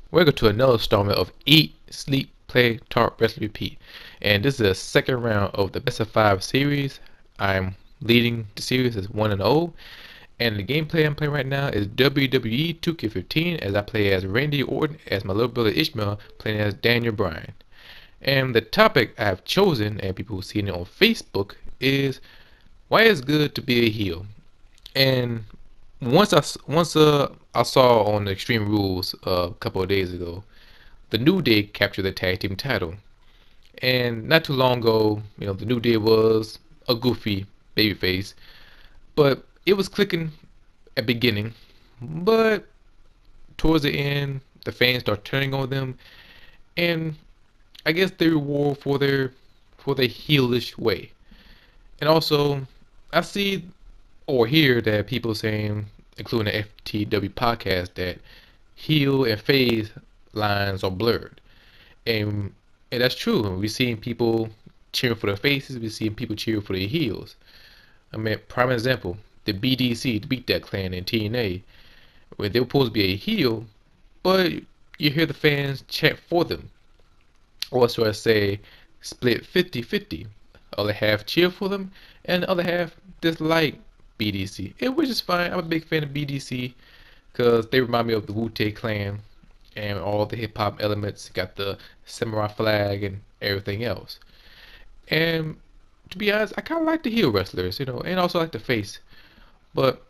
Welcome to another installment of Eat, Sleep, Play, Talk, Rest, Repeat. And this is the second round of the Best of 5 series. I'm leading the series as 1-0. And the gameplay I'm playing right now is WWE 2K15 as I play as Randy Orton as my little brother Ishmael playing as Daniel Bryan. And the topic I have chosen, and people who've seen it on Facebook, is why it's good to be a heel. And once I saw on Extreme Rules a couple of days ago, the New Day captured the tag team title. And not too long ago, the New Day was a goofy babyface, but it was clicking at the beginning. But towards the end, the fans start turning on them, and I guess they reward for their heelish way. And also, I see or hear that people saying, including the FTW podcast, that heel and face lines are blurred. And and that's true. We've seen people cheering for the faces. We've seen people cheering for the heels. I mean, prime example, the BDC, the Beat That Clan in TNA, when they were supposed to be a heel, but you hear the fans chant for them. Or should I say, split 50-50. Other half cheer for them, and the other half dislike BDC. And which is fine. I'm a big fan of BDC because they remind me of the Wu-Tang Clan and all the hip hop elements. Got the samurai flag and everything else. And to be honest, I kind of like the heel wrestlers, and also like the face. But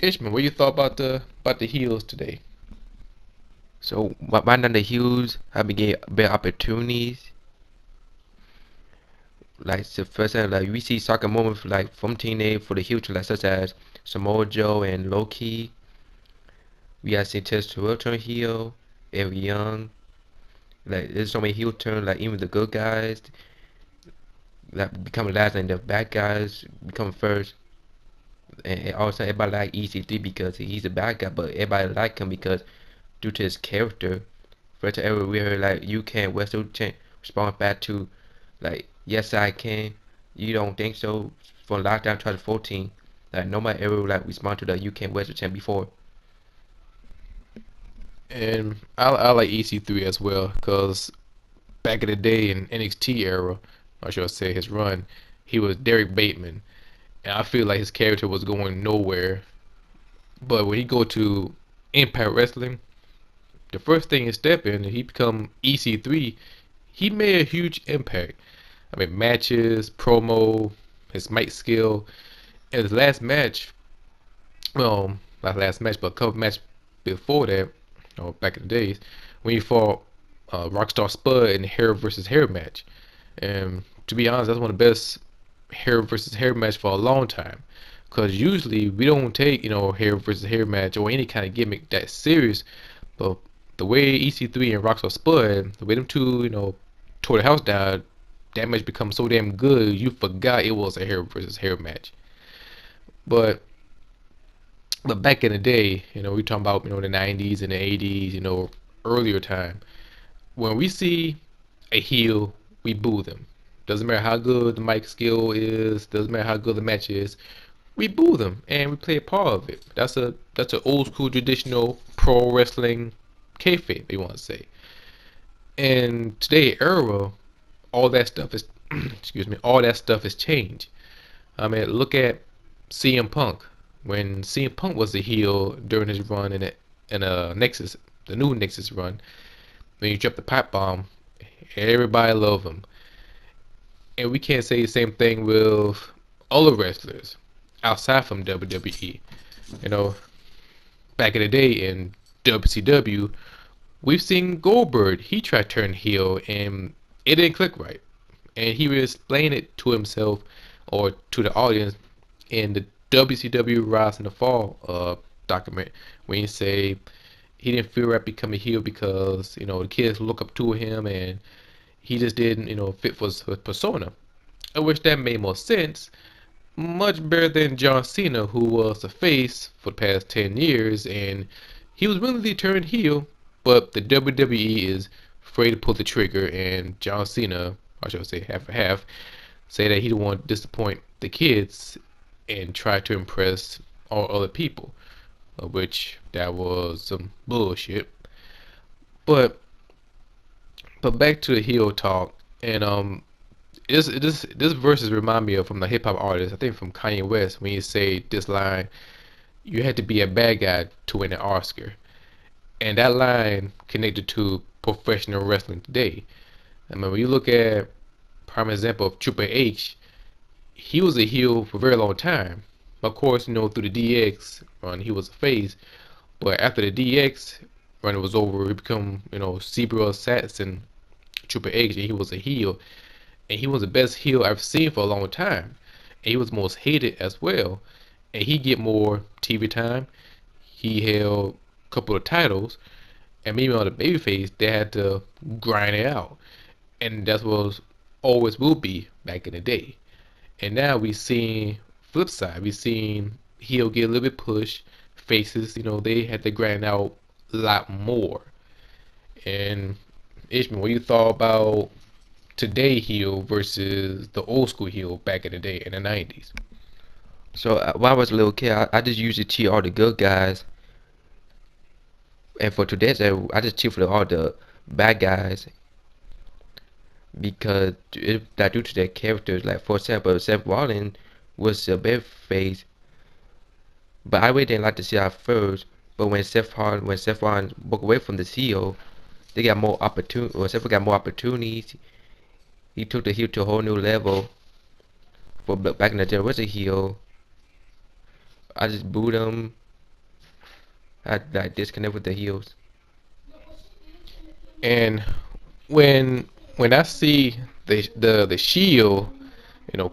Ishman, what you thought about the heels today? So why not the Hughes have been getting better opportunities? Like the first time, like we see soccer moments like from teenage for the Hughes, like such as Samoa Joe and Loki. We have seen Tess Terrell turn heel, Eric Young. Like there's so many heel turns. Like even the good guys like become last, and the bad guys become first. And also everybody like EC3 because he's a bad guy, but everybody like him because due to his character. First ever we heard like you can Wrestle Champ respond back to like yes I can. You don't think so? For lockdown 2014, like nobody ever like respond to the you can Wrestle Champ before. And I like EC3 as well because back in the day in NXT era, or should I say his run, he was Derek Bateman, and I feel like his character was going nowhere. But when he go to Impact Wrestling, the first thing he step in, he become EC3. He made a huge impact. I mean, matches, promo, his mic skill, and his last match. Well, not last match, but a couple matches before that, or back in the days, when he fought Rockstar Spud in the hair versus hair match. And to be honest, that's one of the best hair versus hair match for a long time. Because usually we don't take, hair versus hair match or any kind of gimmick that serious. But the way EC3 and Rockstar Spud, the way them two, tore the house down, that match becomes so damn good, you forgot it was a hair versus hair match. But back in the day, we talking about the 90s and the 80s, earlier time. When we see a heel, we boo them. Doesn't matter how good the mic skill is, doesn't matter how good the match is, we boo them and we play a part of it. That's an old school traditional pro wrestling kayfabe, you want to say. And today era, all that stuff is excuse me, all that stuff has changed. I mean, look at CM Punk. When CM Punk was the heel during his run in a Nexus, the new Nexus run, when he dropped the pipe bomb, everybody loved him. And we can't say the same thing with other wrestlers outside from WWE. You know, back in the day in WCW, we've seen Goldberg. He tried to turn heel and it didn't click right. And he would explain it to himself or to the audience in the WCW Rise and the Fall document when he say he didn't feel right becoming heel because the kids look up to him and he just didn't fit for his persona. I wish that made more sense. Much better than John Cena, who was the face for the past 10 years, and he was willing to turn heel, but the WWE is afraid to pull the trigger, and John Cena, or should I say half and half, say that he don't want to disappoint the kids and try to impress all other people, which that was some bullshit. But back to the heel talk, and this verses remind me of from the hip hop artist, I think from Kanye West, when he say this line, "You had to be a bad guy to win an Oscar," and that line connected to professional wrestling today. I mean, when you look at prime example of Triple H, he was a heel for a very long time. Of course, through the DX run, he was a face, but after the DX run was over, he become, Cerebral Assassin Triple H, and he was a heel, and he was the best heel I've seen for a long time. And he was most hated as well, and he get more TV time. He held a couple of titles, and maybe on the babyface, they had to grind it out, and that's what was, always will be back in the day. And now we seen flip side. We seen heel get a little bit pushed. Faces, they had to grind out a lot more. And Ishmael, what you thought about today heel versus the old school heel back in the day in the 90s? So when I was a little kid, I just used to cheer all the good guys, and for today's I just cheer for all the bad guys because that due to their characters. Like for example, Seth Rollins was a bad face, but I really didn't like to see that first. But when Seth Rollins broke away from the CEO, they got more opportunity, or Seth got more opportunities. He took the heel to a whole new level. For back in the day, was a heel. I just booed him. I like disconnect with the heels. And when I see the Shield,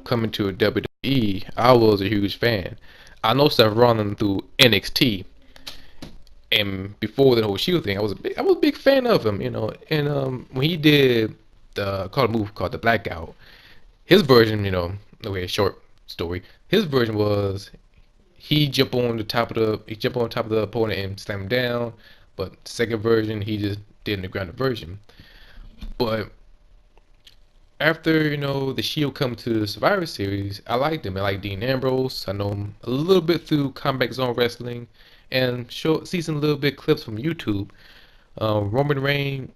coming to WWE, I was a huge fan. I know Seth Rollins through NXT, and before the whole Shield thing, I was a big fan of him, And when he did the called a movie called The Blackout, his version, okay, short story. His version was he jump on top of the opponent and slam him down. But second version, he just did the grounded version. But after the Shield come to the Survivor Series, I liked him. I like Dean Ambrose. I know him a little bit through Combat Zone Wrestling, and see some little bit clips from YouTube. Roman Reigns,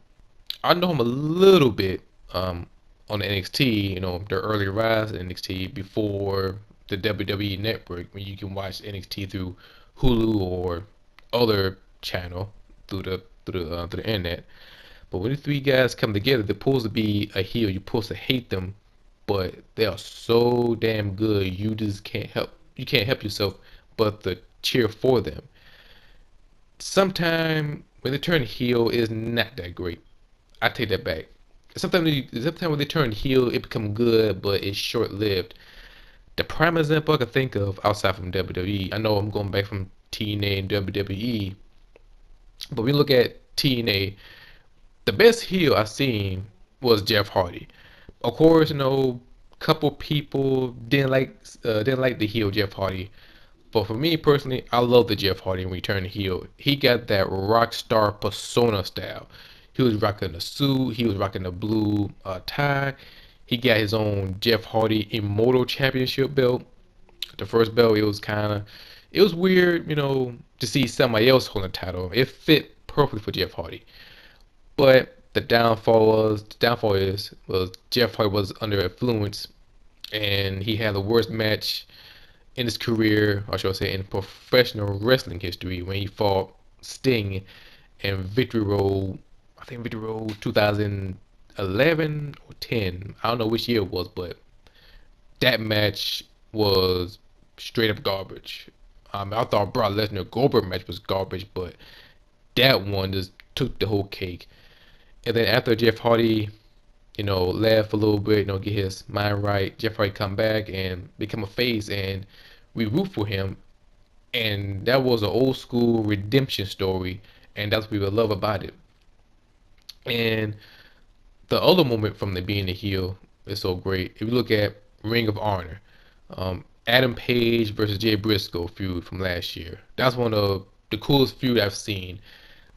I know him a little bit on the NXT. The early rise of NXT before the WWE Network, when you can watch NXT through Hulu or other channel through the internet. But when the three guys come together, they're supposed to be a heel. You're supposed to hate them, but they are so damn good. You just can't help. You can't help yourself but to cheer for them. Sometimes when they turn heel, it's not that great. I take that back. Sometimes when they turn heel, it become good, but it's short lived. The prime example I can think of outside from WWE, I know I'm going back from TNA and WWE, but we look at TNA. The best heel I seen was Jeff Hardy. Of course, couple people didn't like the heel Jeff Hardy, but for me personally, I love the Jeff Hardy when he turned heel. He got that rock star persona style. He was rocking the suit. He was rocking the blue tie. He got his own Jeff Hardy Immortal Championship belt. The first belt, it was weird, to see somebody else holding the title. It fit perfectly for Jeff Hardy. But the downfall was Jeff Hardy was under influence, and he had the worst match in his career, or should I say, in professional wrestling history, when he fought Sting in Victory Road. I think Victory Road 2011 or 10. I don't know which year it was, but that match was straight up garbage. I thought Brock Lesnar Goldberg match was garbage, but that one just took the whole cake. And then after Jeff Hardy, left a little bit, get his mind right, Jeff Hardy come back and become a face, and we root for him. And that was an old school redemption story, and that's what we would love about it. And the other moment from the being a heel is so great. If you look at Ring of Honor, Adam Page versus Jay Briscoe feud from last year, that's one of the coolest feud I've seen.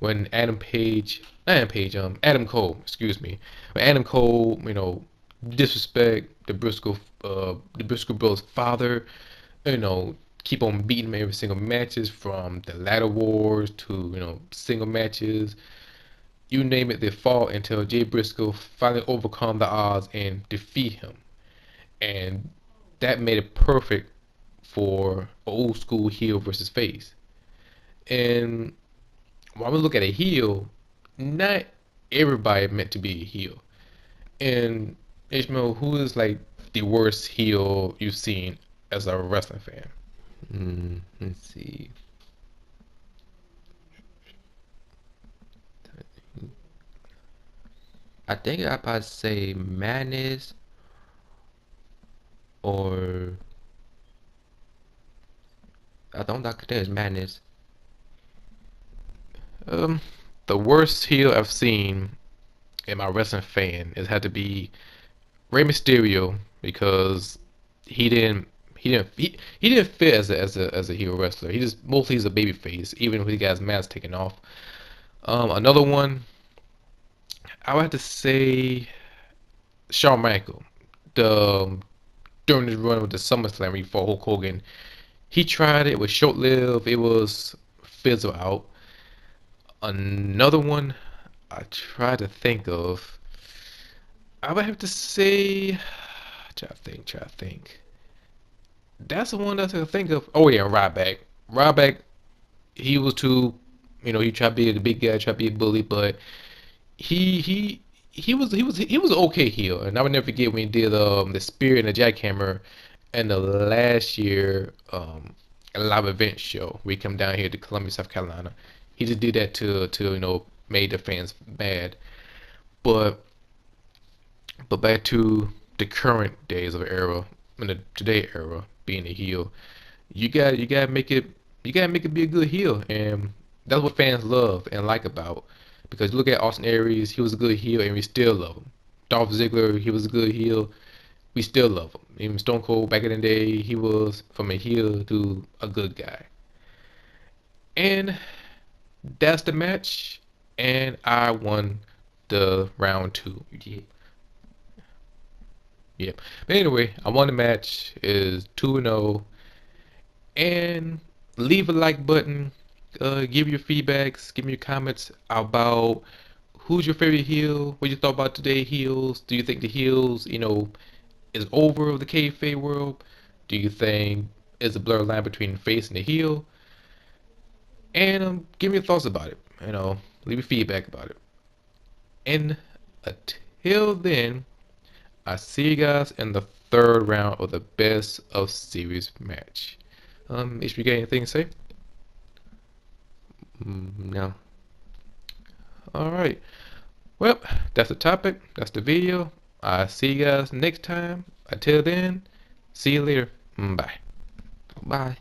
When Adam Cole, excuse me, when Adam Cole, disrespect the Briscoe Brothers' father, keep on beating him every single matches from the ladder wars to single matches. you name it, they fought until Jay Briscoe finally overcome the odds and defeat him. And that made it perfect for old school heel versus face. And when we look at a heel, not everybody meant to be a heel. And Ishmael, who is like the worst heel you've seen as a wrestling fan? Let's see. I think I'd probably say Madness or I don't think it's Madness. Um, the worst heel I've seen in my wrestling fan has had to be Rey Mysterio because he didn't he didn't fit as a heel wrestler. He just mostly he's a baby face, even when he got his mask taken off. Another one I would have to say Shawn Michael. The during his run with the SummerSlam where he fought Hulk Hogan, he tried it. It was short lived. It was fizzle out. Another one I try to think of. I would have to say, try to think. That's the one that I can think of. Oh yeah, Ryback. Ryback, he was too, he tried to be the big guy, tried to be a bully, but he he he was an okay heel, and I would never forget when he did the spear and the jackhammer, and the last year a live event show. We come down here to Columbia, South Carolina. He just did that to made the fans mad, but back to the current days of era, in the today era, being a heel, you gotta make it be a good heel, and that's what fans love and like about. Because look at Austin Aries, he was a good heel, and we still love him. Dolph Ziggler, he was a good heel, we still love him. Even Stone Cold back in the day, he was from a heel to a good guy. And that's the match, and I won the round two. Yeah. Yep. But anyway, I won the match. Is 2-0, and leave a like button. Give your feedbacks. Give me your comments about who's your favorite heel. What you thought about today heels. Do you think the heels, is over the kayfabe world? Do you think is a blurred line between the face and the heel? And give me your thoughts about it. Leave your feedback about it. And until then, I see you guys in the third round of the best of series match. If you got anything to say? No. Alright. Well, that's the topic. That's the video. I see you guys next time. Until then, see you later. Bye. Bye.